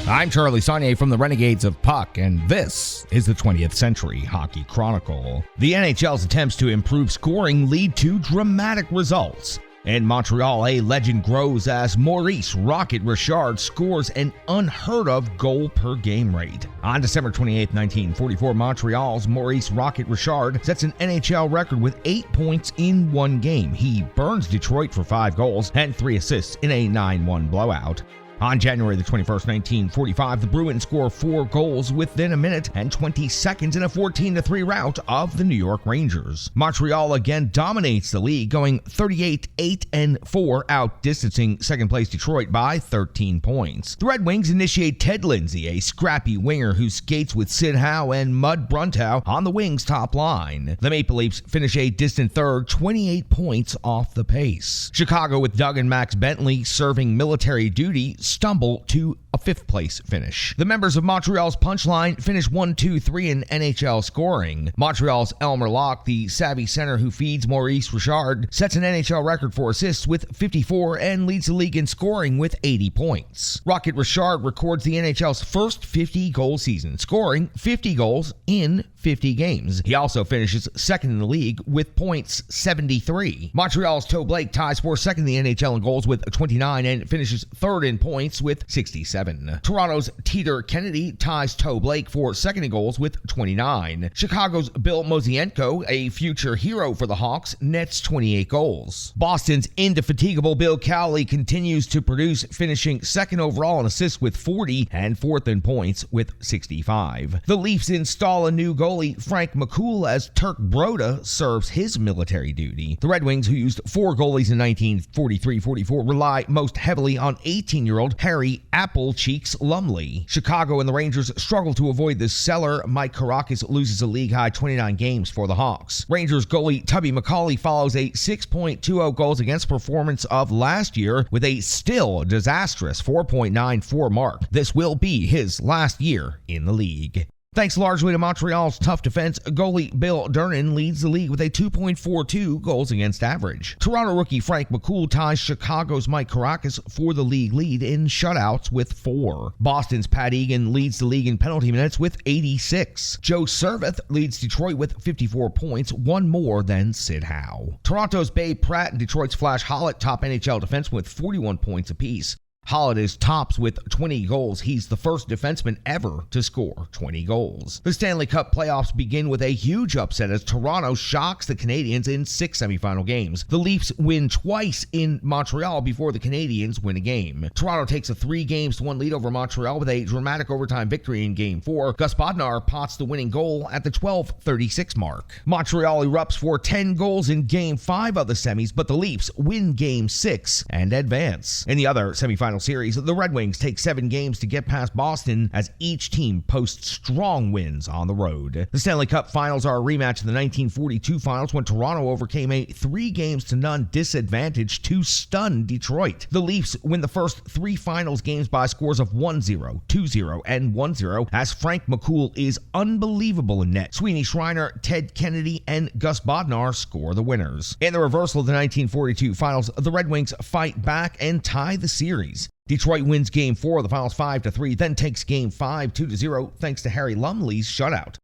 I'm Charlie Saunier from the Renegades of Puck, and this is the 20th Century Hockey Chronicle. The NHL's attempts to improve scoring lead to dramatic results. In Montreal, a legend grows as Maurice "Rocket" Richard scores an unheard-of goal-per-game rate. On December 28, 1944, Montreal's Maurice "Rocket" Richard sets an NHL record with 8 points in one game. He burns Detroit for 5 goals and 3 assists in a 9-1 blowout. On January the 21st, 1945, the Bruins score 4 goals within a minute and 20 seconds in a 14-3 rout of the New York Rangers. Montreal again dominates the league, going 38-8-4, outdistancing second-place Detroit by 13 points. The Red Wings initiate Ted Lindsay, a scrappy winger who skates with Sid Howe and Mud Bruntow on the Wings' top line. The Maple Leafs finish a distant third, 28 points off the pace. Chicago, with Doug and Max Bentley serving military duty, stumble to a 5th-place finish. The members of Montreal's punchline finish 1-2-3 in NHL scoring. Montreal's Elmer Locke, the savvy center who feeds Maurice Richard, sets an NHL record for assists with 54 and leads the league in scoring with 80 points. Rocket Richard records the NHL's first 50-goal season, scoring 50 goals in 50 games. He also finishes second in the league with points 73. Montreal's Toe Blake ties for second in the NHL in goals with 29 and finishes third in points with 67. Toronto's Teeter Kennedy ties Toe Blake for second in goals with 29. Chicago's Bill Mosienko, a future hero for the Hawks, nets 28 goals. Boston's indefatigable Bill Cowley continues to produce, finishing second overall in assists with 40 and fourth in points with 65. The Leafs install a new goalie, Frank McCool, as Turk Broda serves his military duty. The Red Wings, who used 4 goalies in 1943-44, rely most heavily on 18-year-old Harry Applecheeks Lumley. Chicago and the Rangers struggle to avoid the cellar. Mike Kourakis loses a league-high 29 games for the Hawks. Rangers goalie Tubby McCauley follows a 6.20 goals against performance of last year with a still disastrous 4.94 mark. This will be his last year in the league. Thanks largely to Montreal's tough defense, goalie Bill Durnan leads the league with a 2.42 goals against average. Toronto rookie Frank McCool ties Chicago's Mike Kourakis for the league lead in shutouts with 4. Boston's Pat Egan leads the league in penalty minutes with 86. Joe Serveth leads Detroit with 54 points, 1 more than Sid Howe. Toronto's Babe Pratt and Detroit's Flash Hollett top NHL defensemen with 41 points apiece. Hollett is tops with 20 goals. He's the first defenseman ever to score 20 goals. The Stanley Cup playoffs begin with a huge upset as Toronto shocks the Canadiens in 6 semifinal games. The Leafs win twice in Montreal before the Canadiens win a game. Toronto takes a 3-1 lead over Montreal with a dramatic overtime victory in Game 4. Gus Bodnar pots the winning goal at the 12:36 mark. Montreal erupts for 10 goals in Game 5 of the semis, but the Leafs win Game 6 and advance. In the other semifinal series, the Red Wings take 7 games to get past Boston as each team posts strong wins on the road. The Stanley Cup Finals are a rematch of the 1942 Finals when Toronto overcame a 3-0 disadvantage to stun Detroit. The Leafs win the first 3 Finals games by scores of 1-0, 2-0, and 1-0 as Frank McCool is unbelievable in net. Sweeney Schreiner, Ted Kennedy, and Gus Bodnar score the winners. In the reversal of the 1942 Finals, the Red Wings fight back and tie the series. Detroit wins Game 4 of the Finals 5-3, then takes Game 5 2-0 thanks to Harry Lumley's shutout.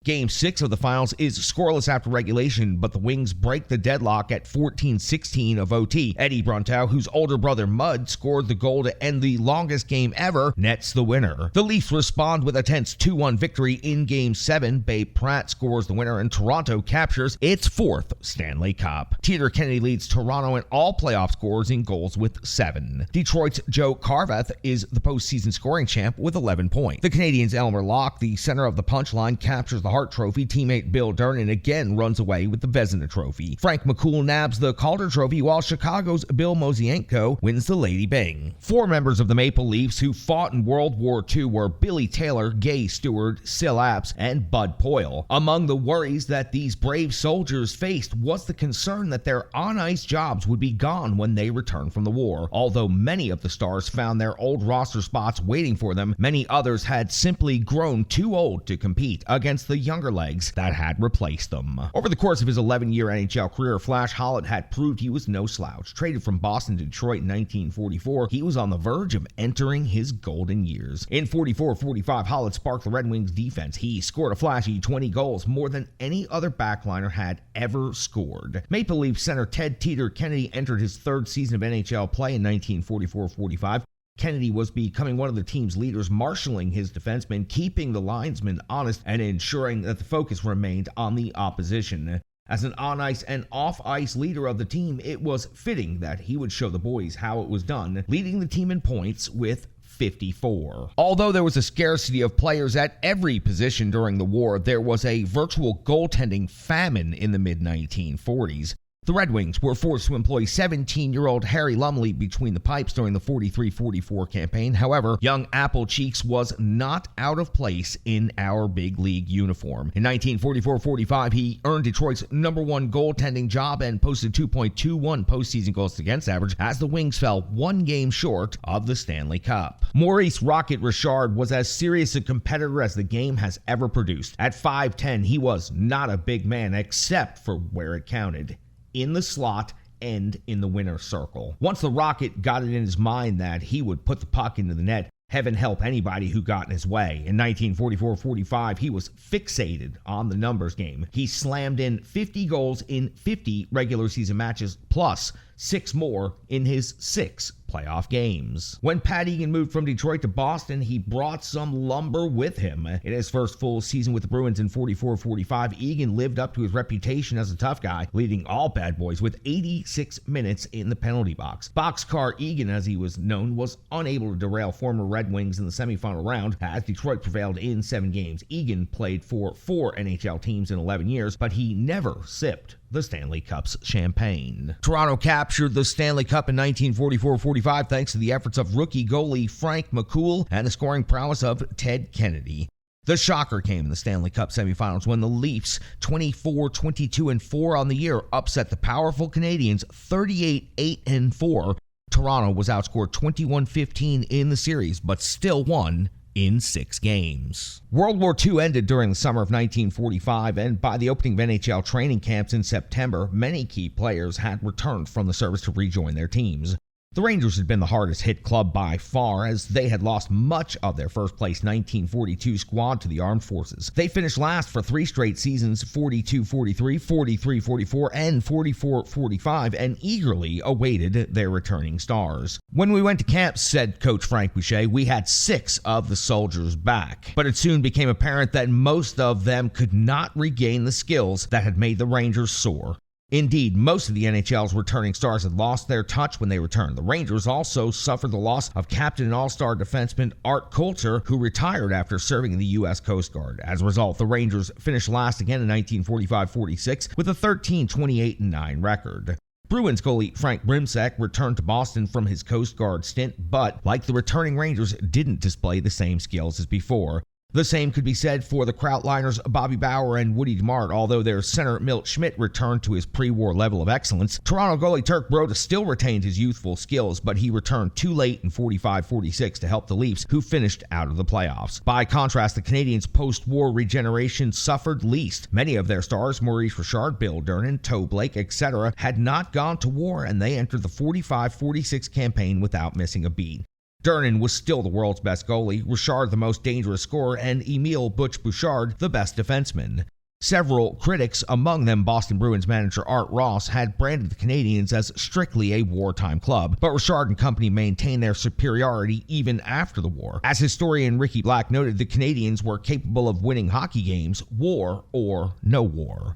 Game 6 of the Finals is scoreless after regulation, but the Wings break the deadlock at 14-16 of OT. Eddie Bruntow, whose older brother Mud scored the goal to end the longest game ever, nets the winner. The Leafs respond with a tense 2-1 victory in Game 7. Babe Pratt scores the winner, and Toronto captures its 4th Stanley Cup. Teeter Kennedy leads Toronto in all playoff scores in goals with 7. Detroit's Joe Carveth is the postseason scoring champ with 11 points. The Canadiens' Elmer Locke, the center of the punchline, captures the Hart Trophy. Teammate Bill Durnan again runs away with the Vezina Trophy. Frank McCool nabs the Calder Trophy, while Chicago's Bill Mosienko wins the Lady Byng. 4 members of the Maple Leafs who fought in World War II were Billy Taylor, Gay Stewart, Sil Apps, and Bud Poyle. Among the worries that these brave soldiers faced was the concern that their on-ice jobs would be gone when they returned from the war. Although many of the stars found their old roster spots waiting for them, many others had simply grown too old to compete against the younger legs that had replaced them. Over the course of his 11-year NHL career, Flash Hollett had proved he was no slouch. Traded from Boston to Detroit in 1944, he was on the verge of entering his golden years. In 44-45, Hollett sparked the Red Wings defense. He scored a flashy 20 goals, more than any other backliner had ever scored. Maple Leaf center Ted Teeter Kennedy entered his third season of NHL play in 1944-45. Kennedy was becoming one of the team's leaders, marshaling his defensemen, keeping the linesmen honest, and ensuring that the focus remained on the opposition. As an on-ice and off-ice leader of the team, it was fitting that he would show the boys how it was done, leading the team in points with 54. Although there was a scarcity of players at every position during the war, there was a virtual goaltending famine in the mid-1940s. The Red Wings were forced to employ 17-year-old Harry Lumley between the pipes during the 43-44 campaign. However, young Apple Cheeks was not out of place in our big league uniform. In 1944-45, he earned Detroit's #1 goaltending job and posted 2.21 postseason goals against average as the Wings fell one game short of the Stanley Cup. Maurice Rocket Richard was as serious a competitor as the game has ever produced. At 5'10", he was not a big man except for where it counted: in the slot and in the winner's circle. Once the Rocket got it in his mind that he would put the puck into the net, heaven help anybody who got in his way. In 1944-45, he was fixated on the numbers game. He slammed in 50 goals in 50 regular season matches, plus 6 more in his 6 playoff games. When Pat Egan moved from Detroit to Boston, he brought some lumber with him. In his first full season with the Bruins in 44-45, Egan lived up to his reputation as a tough guy, leading all bad boys with 86 minutes in the penalty box. Boxcar Egan, as he was known, was unable to derail former Red Wings in the semifinal round as Detroit prevailed in 7 games. Egan played for 4 NHL teams in 11 years, but he never sipped the Stanley Cup's champagne. Toronto captured the Stanley Cup in 1944-45 thanks to the efforts of rookie goalie Frank McCool and the scoring prowess of Ted Kennedy. The shocker came in the Stanley Cup semifinals when the Leafs, 24-22-4 on the year, upset the powerful Canadiens 38-8-4. Toronto was outscored 21-15 in the series, but still won in 6 games. World War II ended during the summer of 1945, and by the opening of NHL training camps in September, many key players had returned from the service to rejoin their teams. The Rangers had been the hardest hit club by far, as they had lost much of their first-place 1942 squad to the armed forces. They finished last for 3 straight seasons, 42-43, 43-44, and 44-45, and eagerly awaited their returning stars. When we went to camp, said Coach Frank Boucher, we had 6 of the soldiers back, but it soon became apparent that most of them could not regain the skills that had made the Rangers soar. Indeed, most of the NHL's returning stars had lost their touch when they returned. The Rangers also suffered the loss of captain and all-star defenseman Art Coulter, who retired after serving in the U.S. Coast Guard. As a result, the Rangers finished last again in 1945-46 with a 13-28-9 record. Bruins goalie Frank Brimsek returned to Boston from his Coast Guard stint, but, like the returning Rangers, didn't display the same skills as before. The same could be said for the Krautliners Bobby Bauer and Woody DeMart. Although their center Milt Schmidt returned to his pre-war level of excellence, Toronto goalie Turk Broda still retained his youthful skills, but he returned too late in 45-46 to help the Leafs, who finished out of the playoffs. By contrast, the Canadiens' post-war regeneration suffered least. Many of their stars, Maurice Richard, Bill Durnan, Toe Blake, etc., had not gone to war, and they entered the 45-46 campaign without missing a beat. Durnan was still the world's best goalie, Richard the most dangerous scorer, and Emile Butch Bouchard the best defenseman. Several critics, among them Boston Bruins manager Art Ross, had branded the Canadiens as strictly a wartime club, but Richard and company maintained their superiority even after the war. As historian Ricky Black noted, the Canadiens were capable of winning hockey games, war or no war.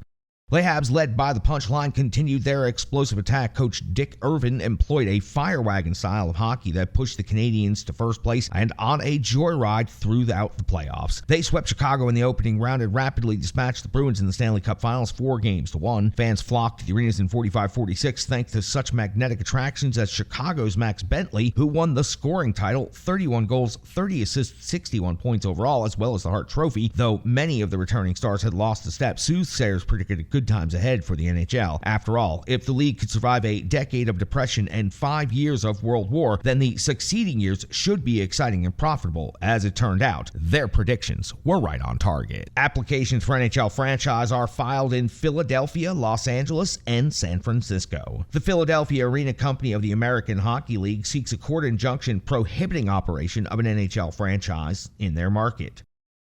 Les Habs, led by the punchline, continued their explosive attack. Coach Dick Irvin employed a fire wagon style of hockey that pushed the Canadiens to first place and on a joyride throughout the playoffs. They swept Chicago in the opening round and rapidly dispatched the Bruins in the Stanley Cup Finals 4-1. Fans flocked to the arenas in 45-46 thanks to such magnetic attractions as Chicago's Max Bentley, who won the scoring title, 31 goals, 30 assists, 61 points overall, as well as the Hart Trophy. Though many of the returning stars had lost a step, soothsayers predicted a good good times ahead for the NHL. After all, if the league could survive a decade of depression and 5 years of World War, then the succeeding years should be exciting and profitable. As it turned out, their predictions were right on target. Applications for NHL franchise are filed in Philadelphia, Los Angeles, and San Francisco. The Philadelphia Arena Company of the American Hockey League seeks a court injunction prohibiting operation of an NHL franchise in their market.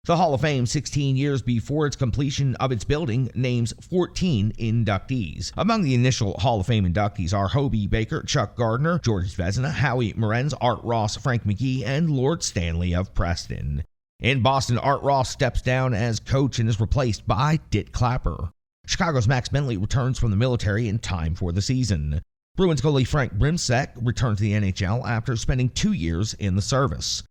The Hall of Fame, 16 years before its completion of its building, names 14 inductees. Among the initial Hall of Fame inductees are Hobey Baker, Chuck Gardner, George Vezina, Howie Morenz, Art Ross, Frank McGee, and Lord Stanley of Preston. In Boston, Art Ross steps down as coach and is replaced by Dick Clapper. Chicago's Max Bentley returns from the military in time for the season. Bruins goalie Frank Brimsek returned to the NHL after spending 2 years in the service.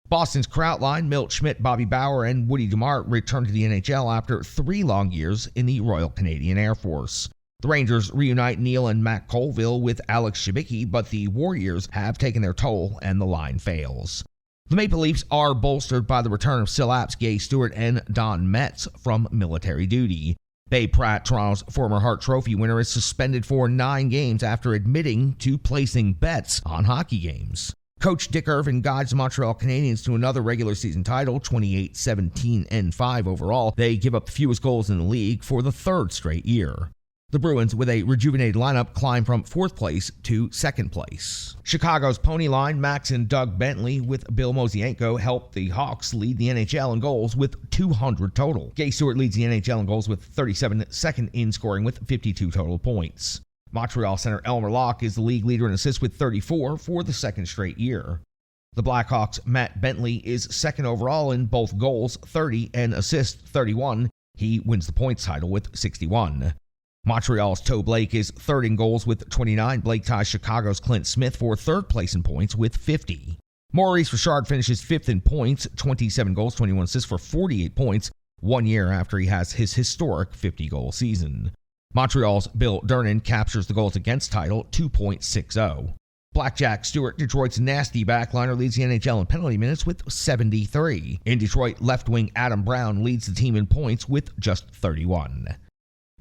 Boston's Krautline, Milt Schmidt, Bobby Bauer, and Woody Dumart returned to the NHL after 3 long years in the Royal Canadian Air Force. The Rangers reunite Neil and Matt Colville with Alex Shibicki, but the Warriors have taken their toll and the line fails. The Maple Leafs are bolstered by the return of Sil Apps, Gay Stewart, and Don Metz from military duty. Babe Pratt, Toronto's former Hart Trophy winner, is suspended for 9 games after admitting to placing bets on hockey games. Coach Dick Irvin guides the Montreal Canadiens to another regular season title, 28-17-5 overall. They give up the fewest goals in the league for the 3rd straight year. The Bruins, with a rejuvenated lineup, climb from 4th place to 2nd place. Chicago's Pony Line, Max and Doug Bentley with Bill Mosienko help the Hawks lead the NHL in goals with 200 total. Gay Stewart leads the NHL in goals with 37, second in scoring with 52 total points. Montreal center Elmer Locke is the league leader in assists with 34 for the 2nd straight year. The Blackhawks' Matt Bentley is 2nd overall in both goals, 30, and assists, 31. He wins the points title with 61. Montreal's Toe Blake is 3rd in goals with 29. Blake ties Chicago's Clint Smith for 3rd place in points with 50. Maurice Richard finishes 5th in points, 27 goals, 21 assists for 48 points, 1 year after he has his historic 50-goal season. Montreal's Bill Durnan captures the goals against title, 2.60. Blackjack Stewart, Detroit's nasty backliner, leads the NHL in penalty minutes with 73. In Detroit, left wing Adam Brown leads the team in points with just 31.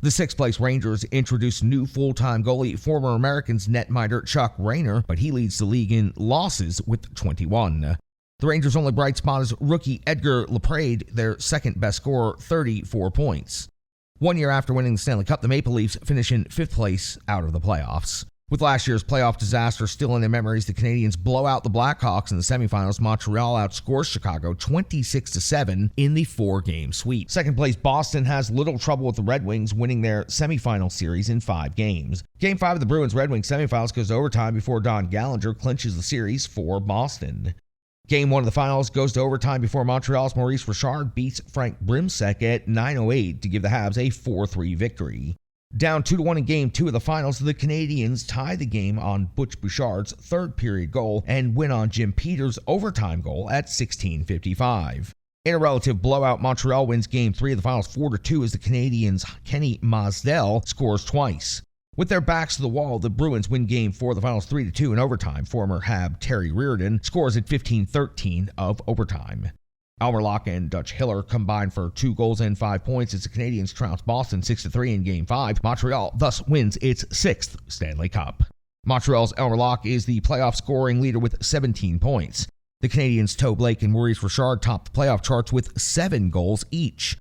The 6th place Rangers introduce new full-time goalie, former Americans netminder Chuck Rayner, but he leads the league in losses with 21. The Rangers' only bright spot is rookie Edgar Laprade, their 2nd best scorer, 34 points. 1 year after winning the Stanley Cup, the Maple Leafs finish in 5th place out of the playoffs. With last year's playoff disaster still in their memories, the Canadiens blow out the Blackhawks in the semifinals. Montreal outscores Chicago 26-7 in the 4-game sweep. 2nd place Boston has little trouble with the Red Wings, winning their semifinal series in 5 games. Game 5 of the Bruins-Red Wings semifinals goes to overtime before Don Gallagher clinches the series for Boston. Game 1 of the finals goes to overtime before Montreal's Maurice Richard beats Frank Brimsek at 9:08 to give the Habs a 4-3 victory. Down 2-1 in Game 2 of the finals, the Canadiens tie the game on Butch Bouchard's 3rd period goal and win on Jim Peters' overtime goal at 16:55. In a relative blowout, Montreal wins Game 3 of the finals 4-2 as the Canadiens' Kenny Masdell scores twice. With their backs to the wall, the Bruins win Game 4 of the finals 3-2 in overtime. Former Hab Terry Reardon scores at 15:13 of overtime. Elmer Locke and Dutch Hiller combined for 2 goals and 5 points as the Canadiens trounce Boston 6-3 in Game 5. Montreal thus wins its 6th Stanley Cup. Montreal's Elmer Locke is the playoff scoring leader with 17 points. The Canadiens' Toe Blake and Maurice Richard top the playoff charts with 7 goals each.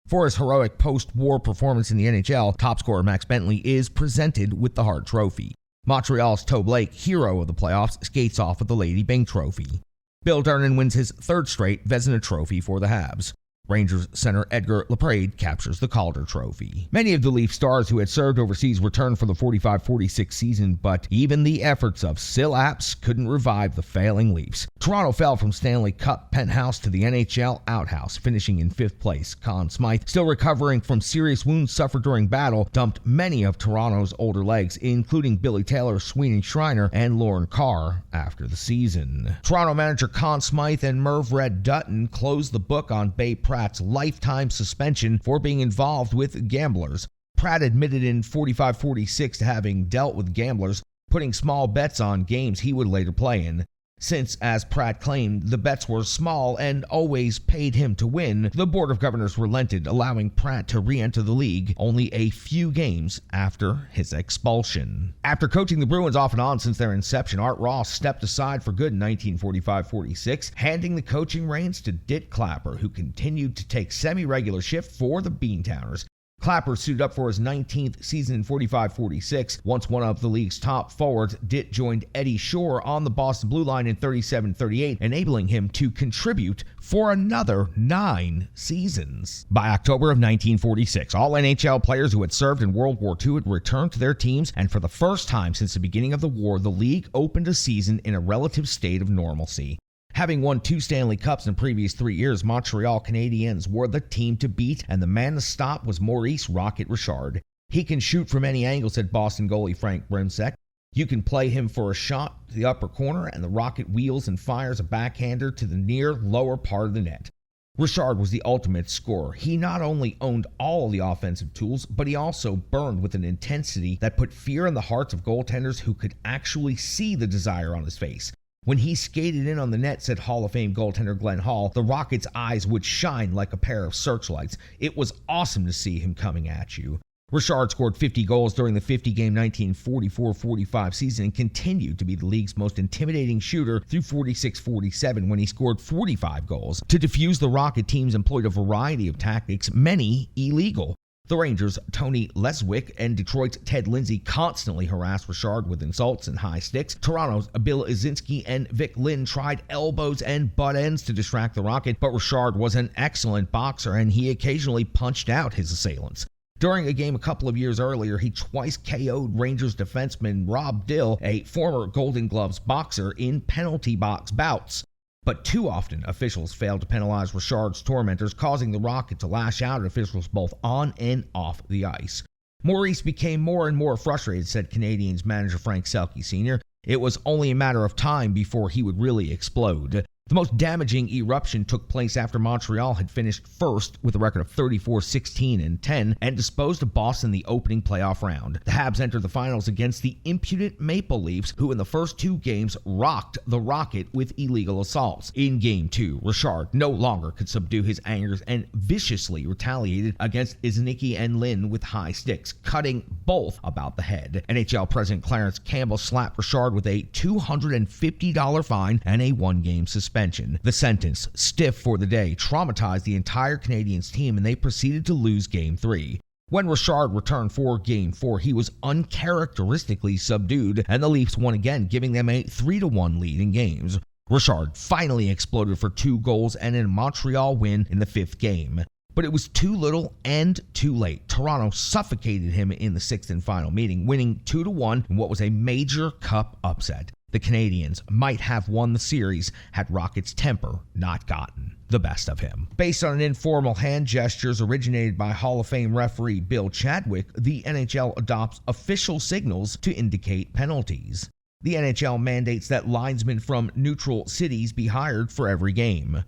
For his heroic post-war performance in the NHL, top scorer Max Bentley is presented with the Hart Trophy. Montreal's Toe Blake, hero of the playoffs, skates off with the Lady Byng Trophy. Bill Durnan wins his 3rd straight Vezina Trophy for the Habs. Rangers center Edgar Laprade captures the Calder Trophy. Many of the Leaf stars who had served overseas returned for the 45-46 season, but even the efforts of Sil Apps couldn't revive the failing Leafs. Toronto fell from Stanley Cup penthouse to the NHL outhouse, finishing in 5th place. Conn Smythe, still recovering from serious wounds suffered during battle, dumped many of Toronto's older legs, including Billy Taylor, Sweeney Schreiner, and Lauren Carr after the season. Toronto manager Conn Smythe and Merv Red Dutton closed the book on Babe Pratt's lifetime suspension for being involved with gamblers. Pratt admitted in 45-46 to having dealt with gamblers, putting small bets on games he would later play in. Since, as Pratt claimed, the bets were small and always paid him to win, the Board of Governors relented, allowing Pratt to re-enter the league only a few games after his expulsion. After coaching the Bruins off and on since their inception, Art Ross stepped aside for good in 1945-46, handing the coaching reins to Dick Clapper, who continued to take semi-regular shift for the Beantowners. Clapper suited up for his 19th season in 45-46. Once one of the league's top forwards, Ditt joined Eddie Shore on the Boston Blue Line in 37-38, enabling him to contribute for another 9 seasons. By October of 1946, all NHL players who had served in World War II had returned to their teams, and for the first time since the beginning of the war, the league opened a season in a relative state of normalcy. Having won 2 Stanley Cups in the previous 3 years, Montreal Canadiens were the team to beat, and the man to stop was Maurice "Rocket" Richard. He can shoot from any angle, said Boston goalie Frank Brimsek. You can play him for a shot to the upper corner, and the Rocket wheels and fires a backhander to the near lower part of the net. Richard was the ultimate scorer. He not only owned all the offensive tools, but he also burned with an intensity that put fear in the hearts of goaltenders who could actually see the desire on his face. When he skated in on the net, said Hall of Fame goaltender Glenn Hall, the Rockets' eyes would shine like a pair of searchlights. It was awesome to see him coming at you. Richard scored 50 goals during the 50-game 1944-45 season and continued to be the league's most intimidating shooter through 46-47 when he scored 45 goals. To defuse the Rocket, teams employed a variety of tactics, many illegal. The Rangers' Tony Leswick and Detroit's Ted Lindsay constantly harassed Richard with insults and high sticks. Toronto's Bill Izinski and Vic Lynn tried elbows and butt ends to distract the Rocket, but Richard was an excellent boxer and he occasionally punched out his assailants. During a game a couple of years earlier, he twice KO'd Rangers defenseman Rob Dill, a former Golden Gloves boxer, in penalty box bouts. But too often, officials failed to penalize Richard's tormentors, causing the Rocket to lash out at officials both on and off the ice. Maurice became more and more frustrated, said Canadiens manager Frank Selke Sr. It was only a matter of time before he would really explode. The most damaging eruption took place after Montreal had finished first with a record of 34-16-10 and disposed of Boston in the opening playoff round. The Habs entered the finals against the impudent Maple Leafs, who in the first 2 games rocked the Rocket with illegal assaults. In Game 2, Richard no longer could subdue his anger and viciously retaliated against Iznicki and Lynn with high sticks, cutting both about the head. NHL President Clarence Campbell slapped Richard with a $250 fine and a 1-game suspension. The sentence, stiff for the day, traumatized the entire Canadiens team and they proceeded to lose Game 3. When Richard returned for Game 4, he was uncharacteristically subdued and the Leafs won again, giving them a 3-1 lead in games. Richard finally exploded for 2 goals and a Montreal win in the 5th game. But it was too little and too late. Toronto suffocated him in the 6th and final meeting, winning 2-1 in what was a major cup upset. The Canadiens might have won the series had Rocket's temper not gotten the best of him. Based on informal hand gestures originated by Hall of Fame referee Bill Chadwick, the NHL adopts official signals to indicate penalties. The NHL mandates that linesmen from neutral cities be hired for every game.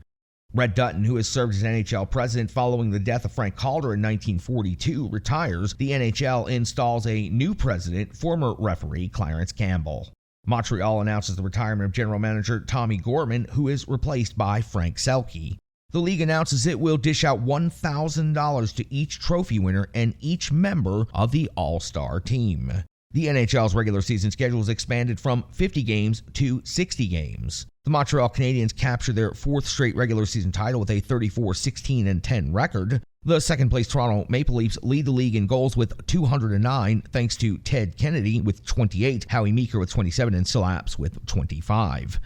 Red Dutton, who has served as NHL president following the death of Frank Calder in 1942, retires. The NHL installs a new president, former referee Clarence Campbell. Montreal announces the retirement of general manager Tommy Gorman, who is replaced by Frank Selke. The league announces it will dish out $1,000 to each trophy winner and each member of the All-Star team. The NHL's regular season schedule is expanded from 50 games to 60 games. The Montreal Canadiens capture their 4th straight regular season title with a 34-16-10 record. The second-place Toronto Maple Leafs lead the league in goals with 209, thanks to Ted Kennedy with 28, Howie Meeker with 27, and Silaps with 25.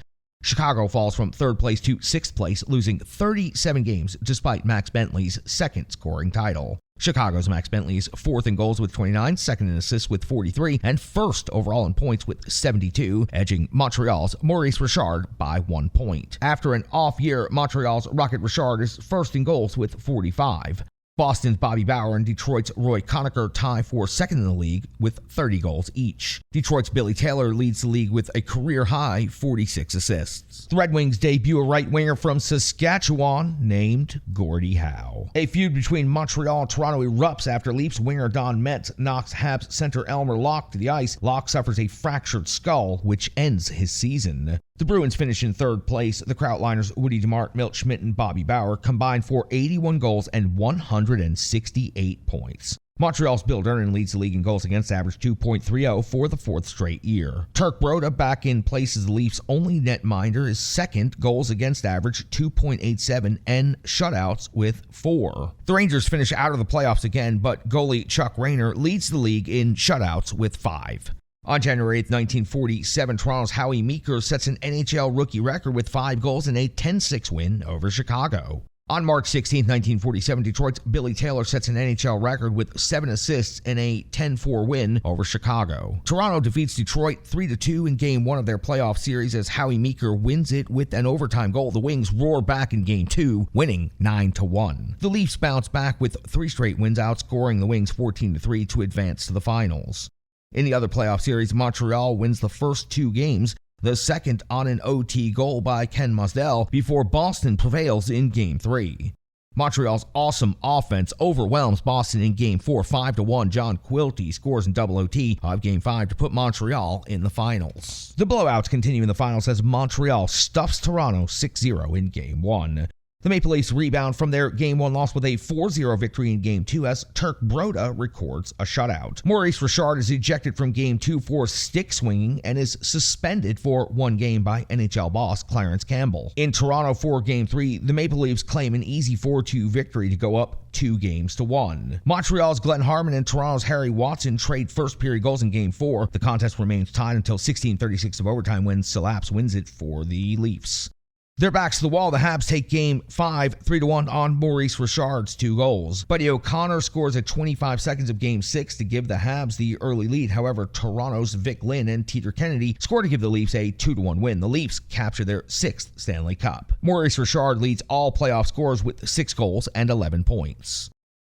Chicago falls from 3rd place to 6th place, losing 37 games despite Max Bentley's 2nd scoring title. Chicago's Max Bentley is 4th in goals with 29, 2nd in assists with 43, and 1st overall in points with 72, edging Montreal's Maurice Richard by 1 point. After an off year, Montreal's Rocket Richard is 1st in goals with 45. Boston's Bobby Bauer and Detroit's Roy Conacher tie for 2nd in the league with 30 goals each. Detroit's Billy Taylor leads the league with a career-high 46 assists. The Red Wings debut a right winger from Saskatchewan named Gordie Howe. A feud between Montreal and Toronto erupts after Leafs winger Don Metz knocks Habs center Elmer Locke to the ice. Locke suffers a fractured skull, which ends his season. The Bruins finished in third place. The Krautliners, Woody DeMart, Milt Schmidt, and Bobby Bauer combined for 81 goals and 168 points. Montreal's Bill Durnan leads the league in goals against average, 2.30 for the fourth straight year. Turk Broda, back in place as the Leafs' only netminder, is second, goals against average, 2.87, and shutouts with 4. The Rangers finish out of the playoffs again, but goalie Chuck Rayner leads the league in shutouts with 5. On January 8, 1947, Toronto's Howie Meeker sets an NHL rookie record with 5 goals in a 10-6 win over Chicago. On March 16, 1947, Detroit's Billy Taylor sets an NHL record with 7 assists in a 10-4 win over Chicago. Toronto defeats Detroit 3-2 in Game 1 of their playoff series as Howie Meeker wins it with an overtime goal. The Wings roar back in Game 2, winning 9-1. The Leafs bounce back with 3 straight wins, outscoring the Wings 14-3 to advance to the finals. In the other playoff series, Montreal wins the first 2 games, the second on an OT goal by Ken Musdell, before Boston prevails in Game 3. Montreal's awesome offense overwhelms Boston in Game 4, 5-1. John Quilty scores in double OT of Game 5 to put Montreal in the finals. The blowouts continue in the finals as Montreal stuffs Toronto 6-0 in Game 1. The Maple Leafs rebound from their Game 1 loss with a 4-0 victory in Game 2 as Turk Broda records a shutout. Maurice Richard is ejected from Game 2 for stick swinging and is suspended for 1 game by NHL boss Clarence Campbell. In Toronto for Game 3, the Maple Leafs claim an easy 4-2 victory to go up 2-1. Montreal's Glenn Harmon and Toronto's Harry Watson trade first-period goals in Game 4. The contest remains tied until 16:36 of overtime when Salaps wins it for the Leafs. Their backs to the wall, the Habs take Game 5, 3-1 on Maurice Richard's 2 goals. Buddy O'Connor scores at 25 seconds of Game 6 to give the Habs the early lead. However, Toronto's Vic Lynn and Teeter Kennedy score to give the Leafs a 2-1 win. The Leafs capture their 6th Stanley Cup. Maurice Richard leads all playoff scorers with 6 goals and 11 points.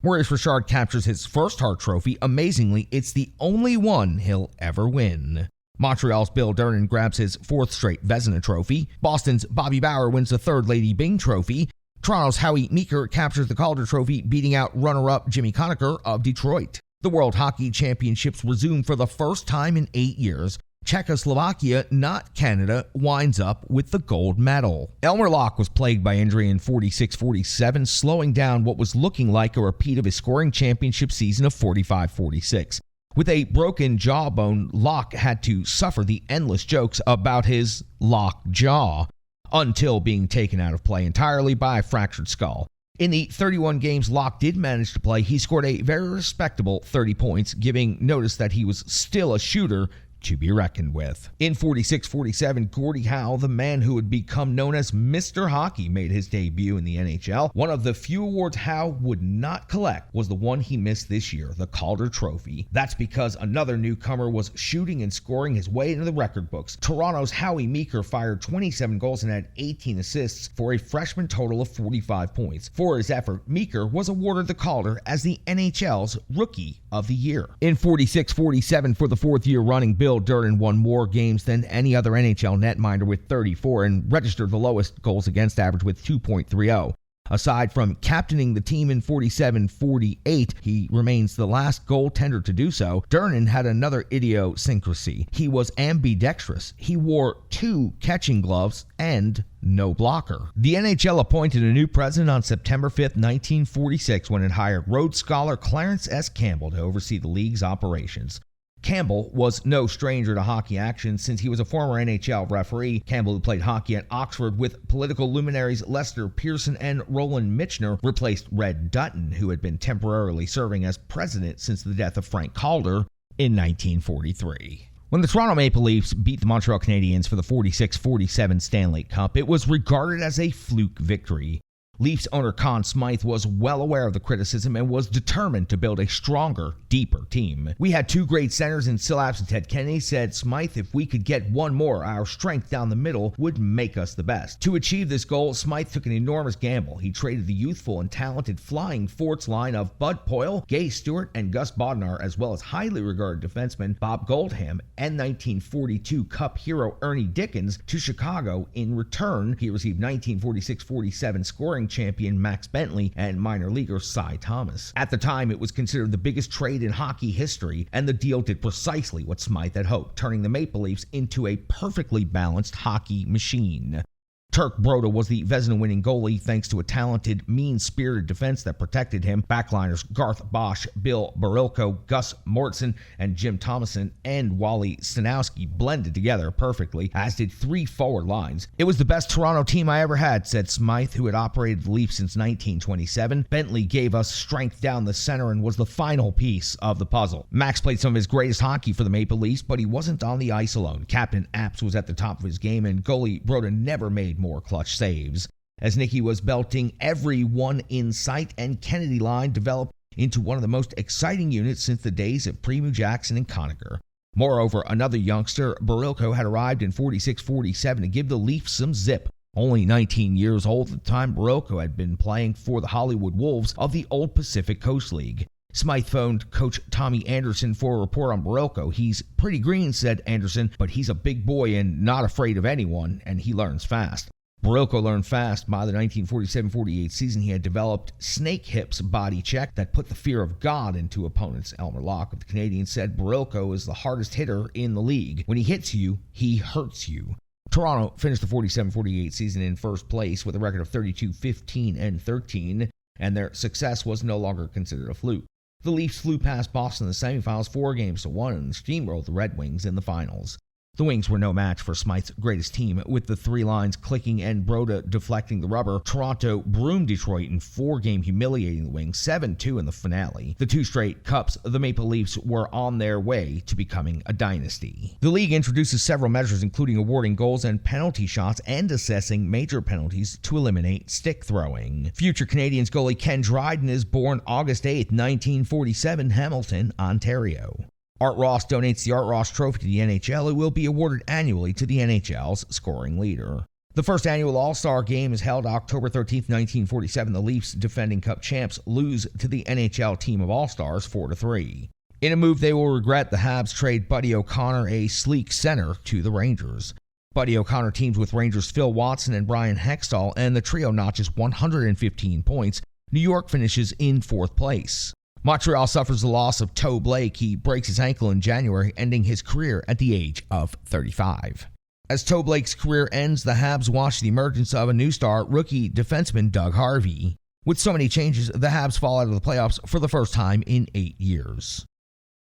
Maurice Richard captures his first Hart Trophy. Amazingly, it's the only one he'll ever win. Montreal's Bill Durnan grabs his 4th straight Vezina Trophy. Boston's Bobby Bauer wins the 3rd Lady Byng Trophy. Toronto's Howie Meeker captures the Calder Trophy, beating out runner-up Jimmy Conacher of Detroit. The World Hockey Championships resume for the first time in 8 years. Czechoslovakia, not Canada, winds up with the gold medal. Elmer Locke was plagued by injury in 46-47, slowing down what was looking like a repeat of his scoring championship season of 45-46. With a broken jawbone, Locke had to suffer the endless jokes about his locked jaw until being taken out of play entirely by a fractured skull. In the 31 games Locke did manage to play, he scored a very respectable 30 points, giving notice that he was still a shooter to be reckoned with. In 46-47, Gordie Howe, the man who would become known as Mr. Hockey, made his debut in the NHL. One of the few awards Howe would not collect was the one he missed this year, the Calder Trophy. That's because another newcomer was shooting and scoring his way into the record books. Toronto's Howie Meeker fired 27 goals and had 18 assists for a freshman total of 45 points. For his effort, Meeker was awarded the Calder as the NHL's Rookie of the Year. In 46-47, for the 4th year running, Bill Durnan won more games than any other NHL netminder with 34 and registered the lowest goals against average with 2.30. Aside from captaining the team in 47-48, he remains the last goaltender to do so. Durnan had another idiosyncrasy. He was ambidextrous. He wore 2 catching gloves and no blocker. The NHL appointed a new president on September 5, 1946, when it hired Rhodes Scholar Clarence S. Campbell to oversee the league's operations. Campbell was no stranger to hockey action since he was a former NHL referee. Campbell, who played hockey at Oxford with political luminaries Lester Pearson and Roland Michener, replaced Red Dutton, who had been temporarily serving as president since the death of Frank Calder in 1943. When the Toronto Maple Leafs beat the Montreal Canadiens for the 46-47 Stanley Cup, it was regarded as a fluke victory. Leafs owner Conn Smythe was well aware of the criticism and was determined to build a stronger, deeper team. "We had 2 great centers in Sillaps and Ted Kennedy," said Smythe. "If we could get one more, our strength down the middle would make us the best." To achieve this goal, Smythe took an enormous gamble. He traded the youthful and talented Flying Forts line of Bud Poyle, Gay Stewart, and Gus Bodnar, as well as highly regarded defenseman Bob Goldham and 1942 Cup hero Ernie Dickens, to Chicago. In return, he received 1946-47 scoring scoring champion Max Bentley and minor leaguer Cy Thomas. At the time, it was considered the biggest trade in hockey history, and the deal did precisely what Smythe had hoped, turning the Maple Leafs into a perfectly balanced hockey machine. Turk Broda was the Vezina-winning goalie thanks to a talented, mean-spirited defense that protected him. Backliners Garth Bosch, Bill Barilko, Gus Mortson, and Jim Thomason and Wally Stanowski blended together perfectly, as did three forward lines. "It was the best Toronto team I ever had," said Smythe, who had operated the Leafs since 1927. "Bentley gave us strength down the center and was the final piece of the puzzle." Max played some of his greatest hockey for the Maple Leafs, but he wasn't on the ice alone. Captain Apps was at the top of his game, and goalie Broda never made more clutch saves. As Nicky was belting everyone in sight, and Kennedy line developed into one of the most exciting units since the days of Premu Jackson and Conacher. Moreover, another youngster, Barilko, had arrived in 46-47 to give the Leafs some zip. Only 19 years old at the time, Barilko had been playing for the Hollywood Wolves of the old Pacific Coast League. Smythe phoned Coach Tommy Anderson for a report on Barilko. "He's pretty green," said Anderson, "but he's a big boy and not afraid of anyone, and he learns fast." Barilko learned fast. By the 1947-48 season, he had developed snake hips body check that put the fear of God into opponents. Elmer Locke of the Canadiens said Barilko is the hardest hitter in the league. "When he hits you, he hurts you." Toronto finished the 47-48 season in first place with a record of 32-15-13, and their success was no longer considered a fluke. The Leafs flew past Boston in the semifinals 4-1 and steamrolled the Red Wings in the finals. The Wings were no match for Smythe's greatest team. With the three lines clicking and Broda deflecting the rubber, Toronto broomed Detroit in 4-game humiliating the Wings 7-2 in the finale. The 2 straight cups, the Maple Leafs were on their way to becoming a dynasty. The league introduces several measures, including awarding goals and penalty shots and assessing major penalties to eliminate stick throwing. Future Canadiens goalie Ken Dryden is born August 8, 1947, Hamilton, Ontario. Art Ross donates the Art Ross Trophy to the NHL. It will be awarded annually to the NHL's scoring leader. The first annual All-Star Game is held October 13, 1947. The Leafs, defending Cup champs, lose to the NHL team of All-Stars 4-3. In a move they will regret, the Habs trade Buddy O'Connor, a sleek center, to the Rangers. Buddy O'Connor teams with Rangers' Phil Watson and Brian Hextall, and the trio notches 115 points. New York finishes in 4th place. Montreal suffers the loss of Toe Blake. He breaks his ankle in January, ending his career at the age of 35. As Toe Blake's career ends, the Habs watch the emergence of a new star, rookie defenseman Doug Harvey. With so many changes, the Habs fall out of the playoffs for the first time in 8 years.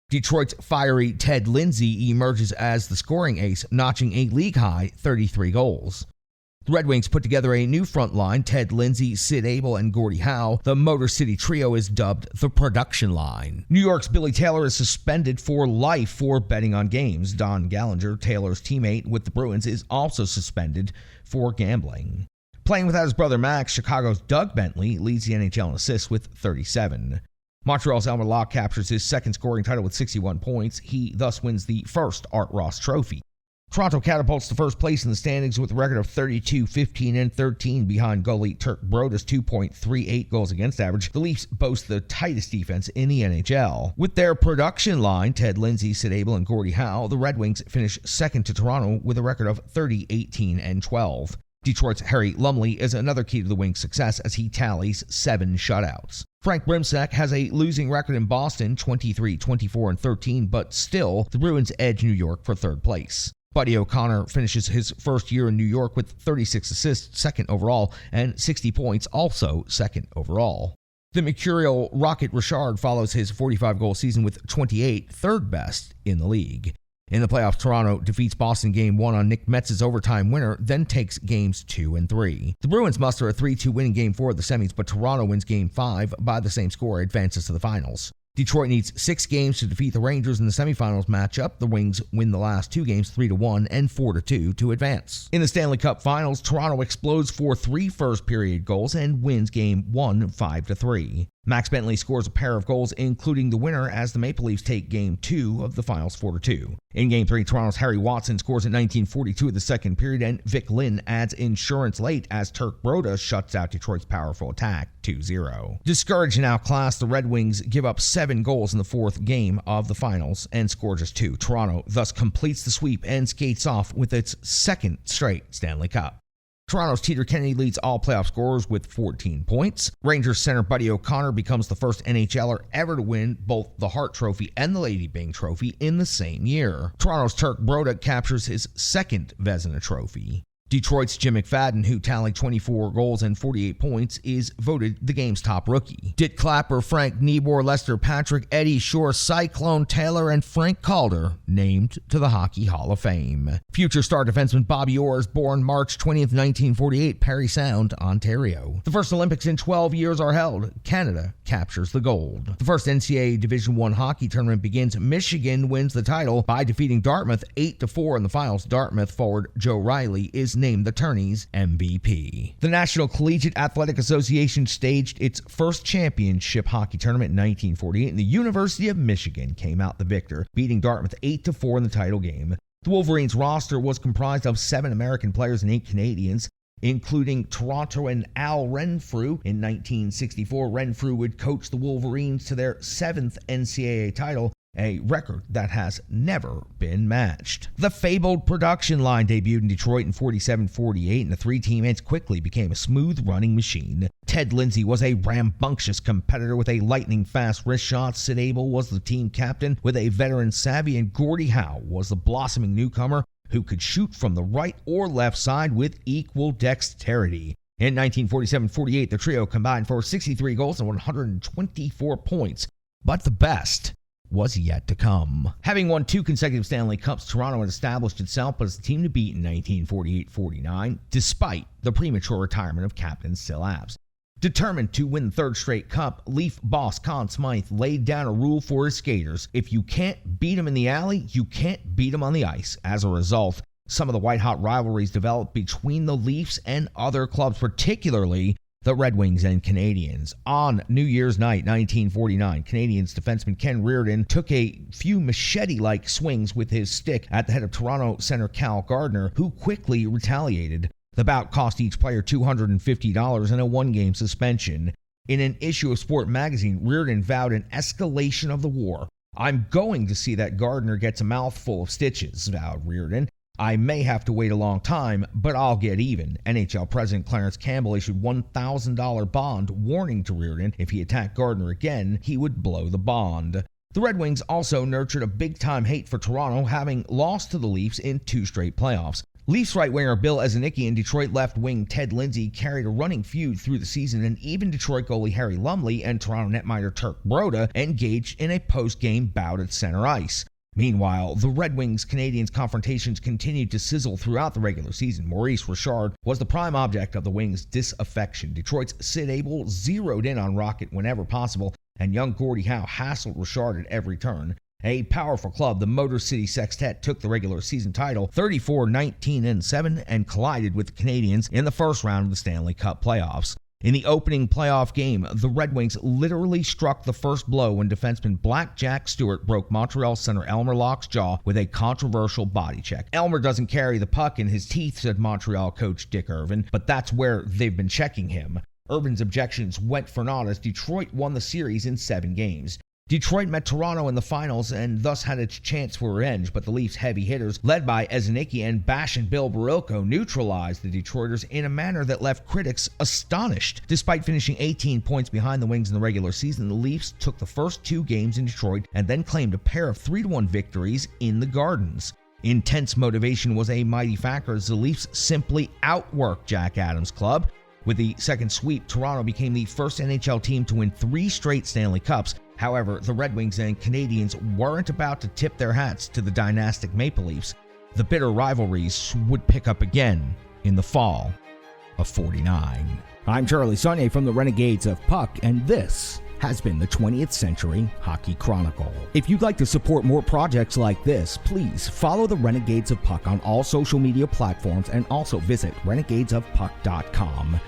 Detroit's fiery Ted Lindsay emerges as the scoring ace, notching a league-high 33 goals. The Red Wings put together a new front line: Ted Lindsay, Sid Abel, and Gordie Howe. The Motor City Trio is dubbed the Production Line. New York's Billy Taylor is suspended for life for betting on games. Don Gallinger, Taylor's teammate with the Bruins, is also suspended for gambling. Playing without his brother Max, Chicago's Doug Bentley leads the NHL in assists with 37. Montreal's Elmer Locke captures his second scoring title with 61 points. He thus wins the first Art Ross Trophy. Toronto catapults to first place in the standings with a record of 32-15-13 behind goalie Turk Broda's 2.38 goals against average. The Leafs boast the tightest defense in the NHL. With their production line, Ted Lindsay, Sid Abel, and Gordie Howe, the Red Wings finish second to Toronto with a record of 30-18-12. Detroit's Harry Lumley is another key to the Wings' success as he tallies 7 shutouts. Frank Brimsack has a losing record in Boston, 23-24-13, but still, the Bruins edge New York for third place. Buddy O'Connor finishes his first year in New York with 36 assists, second overall, and 60 points, also second overall. The mercurial Rocket Richard follows his 45-goal season with 28, third best in the league. In the playoffs, Toronto defeats Boston Game 1 on Nick Metz's overtime winner, then takes Games 2 and 3. The Bruins muster a 3-2 win in Game 4 of the semis, but Toronto wins Game 5 by the same score, advances to the finals. Detroit needs 6 games to defeat the Rangers in the semifinals matchup. The Wings win the last 2 games 3-1 and 4-2 to advance. In the Stanley Cup Finals, Toronto explodes for 3 first-period goals and wins Game 1 5-3. Max Bentley scores a pair of goals, including the winner, as the Maple Leafs take Game 2 of the Finals 4-2. In Game 3, Toronto's Harry Watson scores at 19:42 of the second period, and Vic Lynn adds insurance late as Turk Broda shuts out Detroit's powerful attack 2-0. Discouraged and outclassed, the Red Wings give up 7 goals in the 4th game of the Finals and score just 2. Toronto thus completes the sweep and skates off with its 2nd straight Stanley Cup. Toronto's Teeter Kennedy leads all playoff scorers with 14 points. Rangers center Buddy O'Connor becomes the first NHLer ever to win both the Hart Trophy and the Lady Byng Trophy in the same year. Toronto's Turk Broda captures his second Vezina Trophy. Detroit's Jim McFadden, who tallied 24 goals and 48 points, is voted the game's top rookie. Dick Clapper, Frank Niebor, Lester Patrick, Eddie Shore, Cyclone Taylor, and Frank Calder named to the Hockey Hall of Fame. Future star defenseman Bobby Orr is born March 20th, 1948, Parry Sound, Ontario. The first Olympics in 12 years are held. Canada captures the gold. The first NCAA Division I hockey tournament begins. Michigan wins the title by defeating Dartmouth 8-4 in the finals. Dartmouth forward Joe Riley is named the tourney's MVP. The National Collegiate Athletic Association staged its first championship hockey tournament in 1948, and the University of Michigan came out the victor, beating Dartmouth 8-4 in the title game. The Wolverines roster was comprised of 7 American players and 8 Canadians, including Toronto and Al Renfrew. In 1964, Renfrew would coach the Wolverines to their 7th NCAA title, a record that has never been matched. The fabled production line debuted in Detroit in 47-48, and the three teammates quickly became a smooth-running machine. Ted Lindsay was a rambunctious competitor with a lightning-fast wrist shot. Sid Abel was the team captain with a veteran savvy, and Gordie Howe was the blossoming newcomer who could shoot from the right or left side with equal dexterity. In 1947-48, the trio combined for 63 goals and 124 points, but the best was yet to come. Having won 2 consecutive Stanley Cups, Toronto had established itself as the team to beat in 1948-49, despite the premature retirement of Captain Sil Abs. Determined to win the 3rd straight cup, Leaf boss Conn Smythe laid down a rule for his skaters. If you can't beat them in the alley, you can't beat them on the ice. As a result, some of the white-hot rivalries developed between the Leafs and other clubs, particularly the Red Wings and Canadiens. On New Year's night, 1949, Canadiens defenseman Ken Reardon took a few machete-like swings with his stick at the head of Toronto center Cal Gardner, who quickly retaliated. The bout cost each player $250 and a 1-game suspension. In an issue of Sport magazine, Reardon vowed an escalation of the war. "I'm going to see that Gardner gets a mouthful of stitches," vowed Reardon. "I may have to wait a long time, but I'll get even." NHL President Clarence Campbell issued $1,000 bond, warning to Reardon if he attacked Gardner again, he would blow the bond. The Red Wings also nurtured a big-time hate for Toronto, having lost to the Leafs in 2 straight playoffs. Leafs right-winger Bill Ezenicki and Detroit left wing Ted Lindsay carried a running feud through the season, and even Detroit goalie Harry Lumley and Toronto netminder Turk Broda engaged in a post-game bout at center ice. Meanwhile, the Red Wings-Canadiens confrontations continued to sizzle throughout the regular season. Maurice Richard was the prime object of the Wings' disaffection. Detroit's Sid Abel zeroed in on Rocket whenever possible, and young Gordie Howe hassled Richard at every turn. A powerful club, the Motor City Sextet took the regular season title 34-19-7 and collided with the Canadiens in the first round of the Stanley Cup playoffs. In the opening playoff game, the Red Wings literally struck the first blow when defenseman Black Jack Stewart broke Montreal center Elmer Locke's jaw with a controversial body check. "Elmer doesn't carry the puck in his teeth," said Montreal coach Dick Irvin, "but that's where they've been checking him." Irvin's objections went for naught as Detroit won the series in 7 games. Detroit met Toronto in the finals and thus had a chance for revenge, but the Leafs' heavy hitters, led by Ezenicki and Bash and Bill Barilko, neutralized the Detroiters in a manner that left critics astonished. Despite finishing 18 points behind the Wings in the regular season, the Leafs took the first 2 games in Detroit and then claimed a pair of 3-1 victories in the Gardens. Intense motivation was a mighty factor as the Leafs simply outworked Jack Adams' club. With the second sweep, Toronto became the first NHL team to win 3 straight Stanley Cups. However, the Red Wings and Canadiens weren't about to tip their hats to the dynastic Maple Leafs. The bitter rivalries would pick up again in the fall of '49. I'm Charlie Saunier from the Renegades of Puck, and this has been the 20th Century Hockey Chronicle. If you'd like to support more projects like this, please follow the Renegades of Puck on all social media platforms and also visit renegadesofpuck.com.